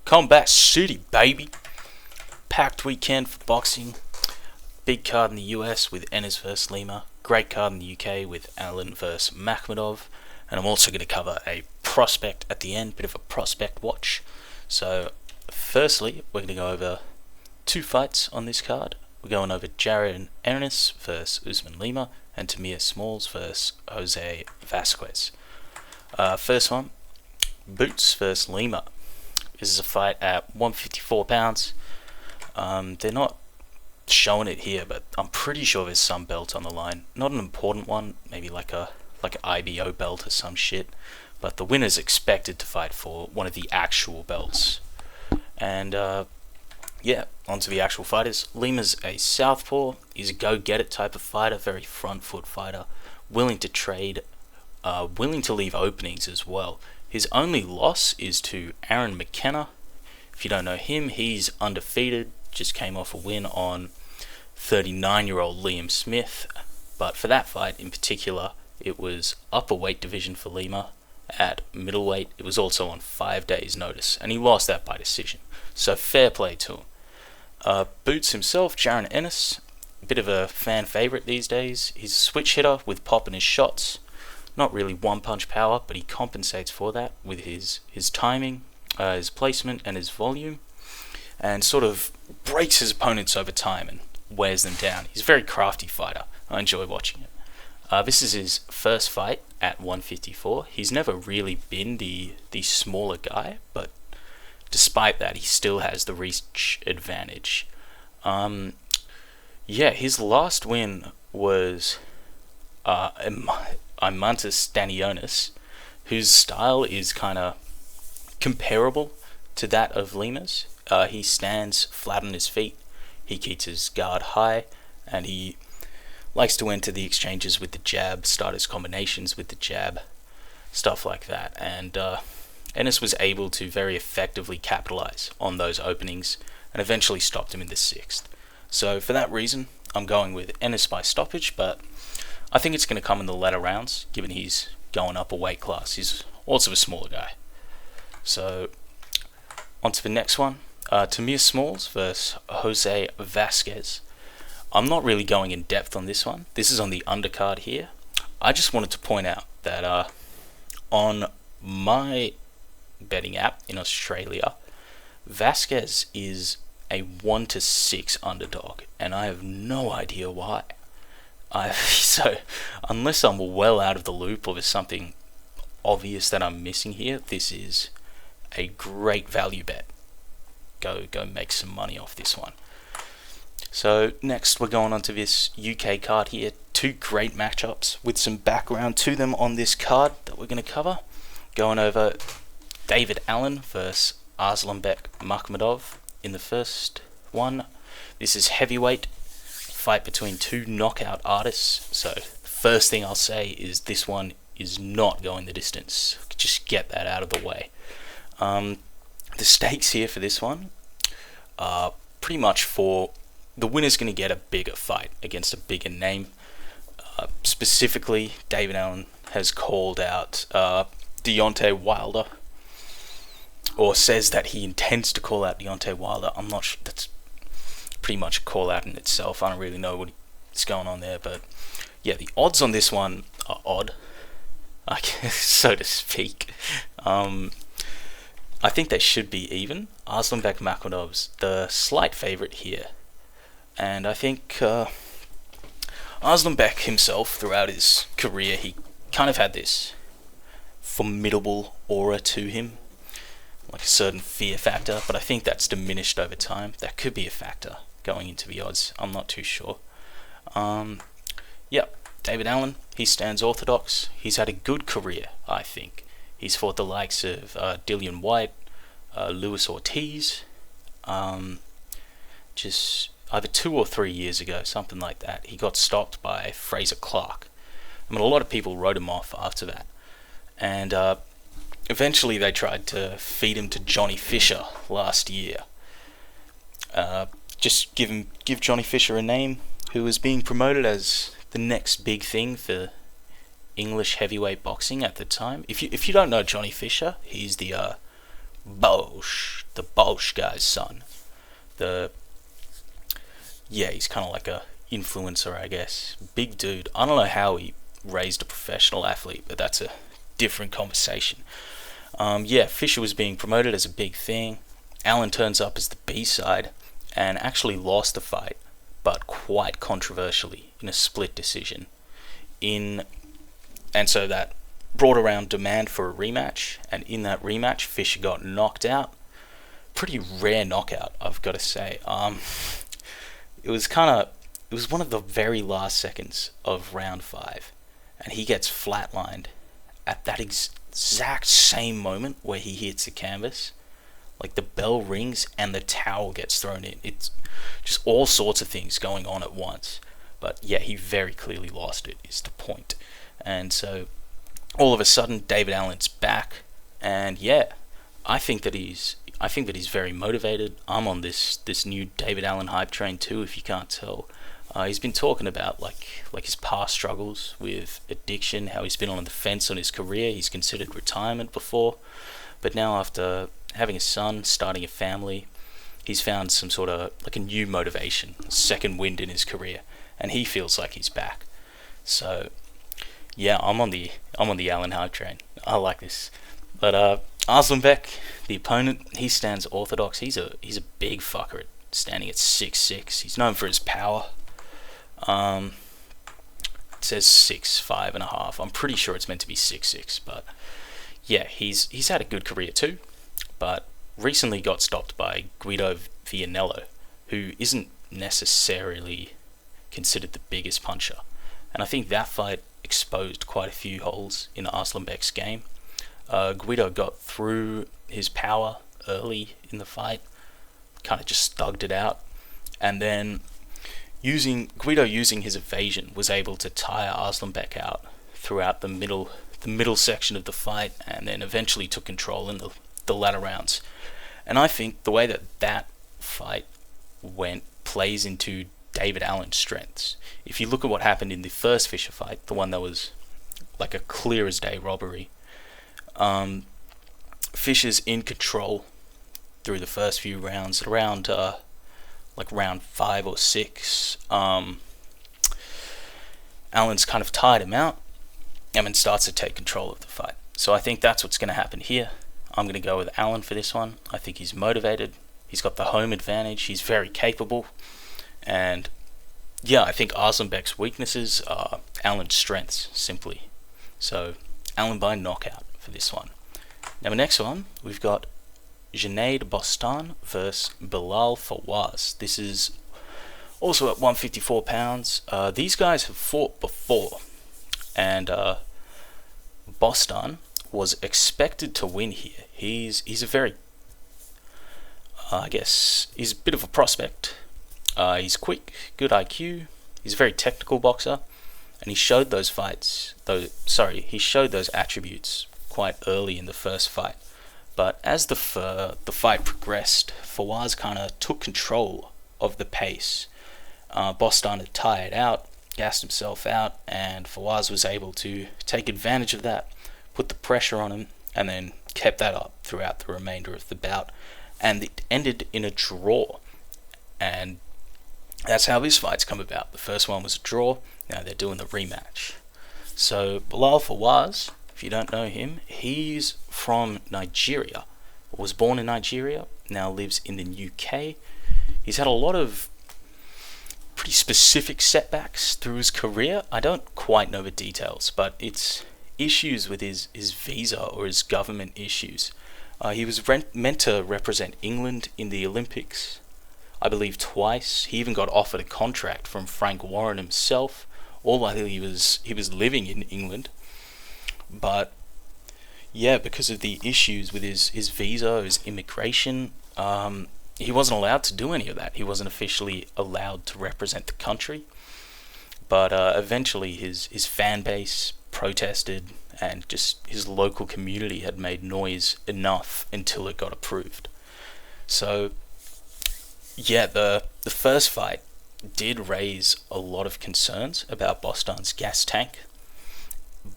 Combat City, baby. Packed weekend for boxing. Big card in the US with Ennis vs Lima. Great card in the UK with Allen vs Makhmudov. And I'm also going to cover a prospect at the end, bit of a prospect watch. So, firstly, we're going to go over two fights on this card. We're going over Jared Ennis vs Usman Lima and Tamir Smalls vs Jose Vasquez. First one, Boots vs Lima. This is a fight at 154 pounds. They're not showing it here, but I'm pretty sure there's some belt on the line. Not an important one, maybe like an IBO belt or some shit. But the winner's expected to fight for one of the actual belts. And yeah, onto the actual fighters. Lima's a southpaw. He's a go-get-it type of fighter, very front-foot fighter, willing to trade, willing to leave openings as well. His only loss is to Aaron McKenna. If you don't know him, he's undefeated, just came off a win on 39-year-old Liam Smith. But for that fight in particular, it was upper weight division for Lima. At middleweight, it was also on 5 days' notice, and he lost that by decision. So fair play to him. Boots himself, Jaron Ennis, a bit of a fan favourite these days. He's a switch hitter with pop in his shots. Not really one-punch power, but he compensates for that with his timing, his placement, and his volume, and sort of breaks his opponents over time and wears them down. He's a very crafty fighter. I enjoy watching him. This is his first fight at 154. He's never really been the smaller guy, but despite that, he still has the reach advantage. Yeah, his last win was Imantas Stanionis, whose style is kind of comparable to that of Lima's. He stands flat on his feet, he keeps his guard high, and he likes to enter the exchanges with the jab, start his combinations with the jab, stuff like that. And Ennis was able to very effectively capitalize on those openings and eventually stopped him in the sixth. So for that reason, I'm going with Ennis by stoppage, but I think it's going to come in the latter rounds, given he's going up a weight class. He's also a smaller guy. So, on to the next one. Tamir Smalls versus Jose Vasquez. I'm not really going in depth on this one. This is on the undercard here. I just wanted to point out that on my betting app in Australia, Vasquez is a 1-6 underdog, and I have no idea why. So, unless I'm well out of the loop or there's something obvious that I'm missing here, this is a great value bet. Go make some money off this one. So, next we're going on to this UK card here. Two great matchups with some background to them on this card that we're going to cover. Going over David Allen versus Arslanbek Makhmudov in the first one. This is heavyweight. Fight between two knockout artists. So first thing I'll say is this one is not going the distance. Just get that out of the way. The stakes here for this one are pretty much for the winner's going to get a bigger fight against a bigger name. Specifically, David Allen has called out Deontay Wilder, or says that he intends to call out Deontay Wilder. I'm not sure. That's pretty much a call out in itself. I don't really know what's going on there, but yeah, the odds on this one are odd, I guess, so to speak. I think they should be even. Arslanbek Makhmudov's the slight favourite here, and I think Arslanbek himself, throughout his career, he kind of had this formidable aura to him, like a certain fear factor, but I think that's diminished over time. That could be a factor going into the odds. I'm not too sure. Yeah, David Allen, he stands orthodox. He's had a good career, I think. He's fought the likes of Dillian White, Luis Ortiz, just either 2 or 3 years ago, something like that. He got stopped by Fraser Clark. I mean, a lot of people wrote him off after that. And eventually they tried to feed him to Johnny Fisher last year. Just give Johnny Fisher a name, who was being promoted as the next big thing for English heavyweight boxing at the time. If you don't know Johnny Fisher, he's the the Bolsh guy's son. He's kind of like a influencer, I guess. Big dude. I don't know how he raised a professional athlete, but that's a different conversation. Fisher was being promoted as a big thing. Allen turns up as the B-side and actually lost the fight, but quite controversially in a split decision. And so that brought around demand for a rematch, and in that rematch, Fisher got knocked out. Pretty rare knockout, I've got to say. It was one of the very last seconds of round 5, and he gets flatlined at that exact same moment where he hits the canvas. Like, the bell rings and the towel gets thrown in. It's just all sorts of things going on at once. But yeah, he very clearly lost it, is the point. And so all of a sudden, David Allen's back, and I think that he's very motivated. I'm on this new David Allen hype train too, if you can't tell. He's been talking about like his past struggles with addiction, how he's been on the fence on his career. He's considered retirement before, but now after having a son, starting a family, he's found some sort of like a new motivation, a second wind in his career, and he feels like he's back. So yeah, I'm on the Allen hype train. I like this. But Arslanbek, the opponent, he stands orthodox. He's a big fucker, standing at 6'6". He's known for his power. It says 6'5.5". I'm pretty sure it's meant to be 6'6", but yeah, he's had a good career too, but recently got stopped by Guido Vianello, who isn't necessarily considered the biggest puncher. And I think that fight exposed quite a few holes in Arslanbek's game. Guido got through his power early in the fight, kind of just thugged it out, and then Guido using his evasion was able to tire Arslanbek out throughout the middle section of the fight, and then eventually took control in the latter rounds. And I think the way that fight went plays into David Allen's strengths. If you look at what happened in the first Fisher fight, the one that was like a clear as day robbery, Fisher's in control through the first few rounds. Around round 5 or 6, Allen's kind of tired him out and then starts to take control of the fight. So I think that's what's going to happen here. I'm going to go with Allen for this one. I think he's motivated. He's got the home advantage. He's very capable. And yeah, I think Arslanbek's weaknesses are Allen's strengths, simply. So Allen by knockout for this one. Now the next one, we've got Junaid Bostan versus Bilal Fawaz. This is also at 154 pounds. These guys have fought before, and Bostan was expected to win here. He's a very, he's a bit of a prospect. He's quick, good IQ. He's a very technical boxer, and he showed those attributes quite early in the first fight. But as the fight progressed, Fawaz kind of took control of the pace. Bostan had tired out, gassed himself out, and Fawaz was able to take advantage of that, put the pressure on him, and then kept that up throughout the remainder of the bout. And it ended in a draw. And that's how this fight's come about. The first one was a draw, now they're doing the rematch. So Bilal Fawaz, if you don't know him, he's from Nigeria, was born in Nigeria, now lives in the UK. He's had a lot of pretty specific setbacks through his career. I don't quite know the details, but it's issues with his visa or his government issues. He was meant to represent England in the Olympics, I believe twice. He even got offered a contract from Frank Warren himself, all while he was living in England. But yeah, because of the issues with his visa, his immigration, he wasn't allowed to do any of that. He wasn't officially allowed to represent the country. But eventually his fan base protested, and just his local community had made noise enough until it got approved. So yeah, the first fight did raise a lot of concerns about Bostan's gas tank,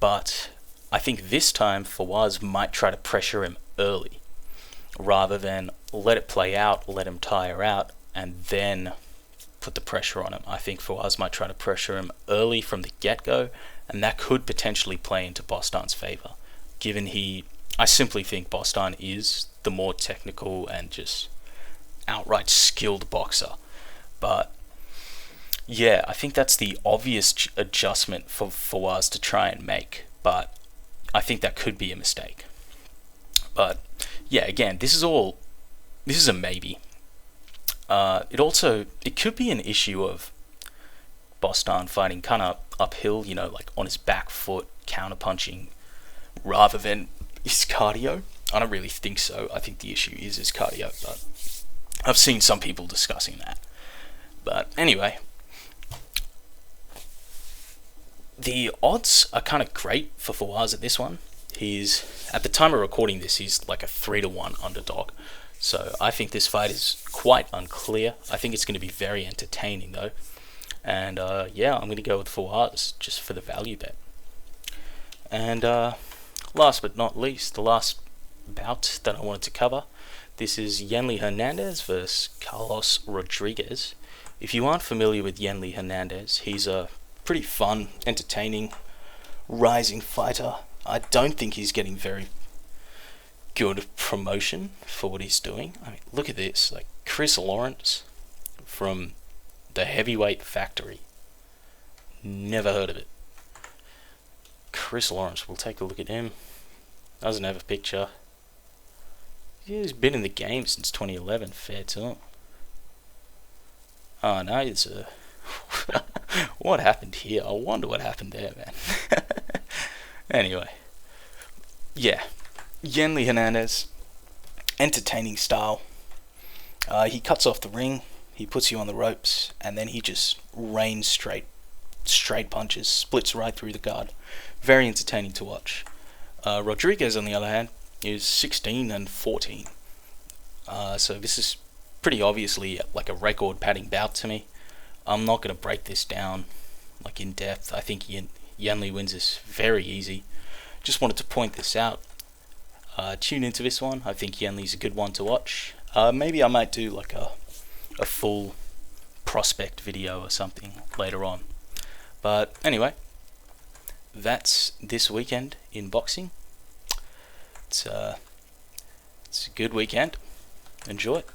but I think this time Fawaz might try to pressure him early, rather than let it play out, let him tire out, and then put the pressure on him. I think Fawaz might try to pressure him early from the get-go, and that could potentially play into Bostan's favour, given I simply think Bostan is the more technical and just outright skilled boxer. But yeah, I think that's the obvious adjustment for Fawaz to try and make, but I think that could be a mistake. But yeah, again, this is a maybe. It could be an issue of Bostan fighting kind of uphill, like on his back foot, counter-punching, rather than his cardio. I don't really think so. I think the issue is his cardio, but I've seen some people discussing that. But anyway, the odds are kind of great for Fawaz at this one. At the time of recording this, he's like a 3-1 underdog. So I think this fight is quite unclear. I think it's going to be very entertaining though. And yeah, I'm going to go with Fawaz just for the value bet. And last but not least, the last bout that I wanted to cover. This is Yenli Hernandez versus Carlos Rodriguez. If you aren't familiar with Yenli Hernandez, he's a pretty fun, entertaining, rising fighter. I don't think he's getting very good promotion for what he's doing. I mean, look at this, like Chris Lawrence from the Heavyweight Factory. Never heard of it. Chris Lawrence, we'll take a look at him. Doesn't have a picture. He's been in the game since 2011, fair to him. Oh no, it's a... What happened here? I wonder what happened there, man. Anyway. Yeah. Yenli Hernandez. Entertaining style. He cuts off the ring, he puts you on the ropes, and then he just rains straight punches, splits right through the guard. Very entertaining to watch. Rodriguez, on the other hand, is 16-14. So this is pretty obviously like a record padding bout to me. I'm not going to break this down like in depth. I think Yenli wins this very easy. Just wanted to point this out. Tune into this one. I think Yenli's a good one to watch. Maybe I might do like a full prospect video or something later on. But anyway, that's this weekend in boxing. It's a good weekend. Enjoy it.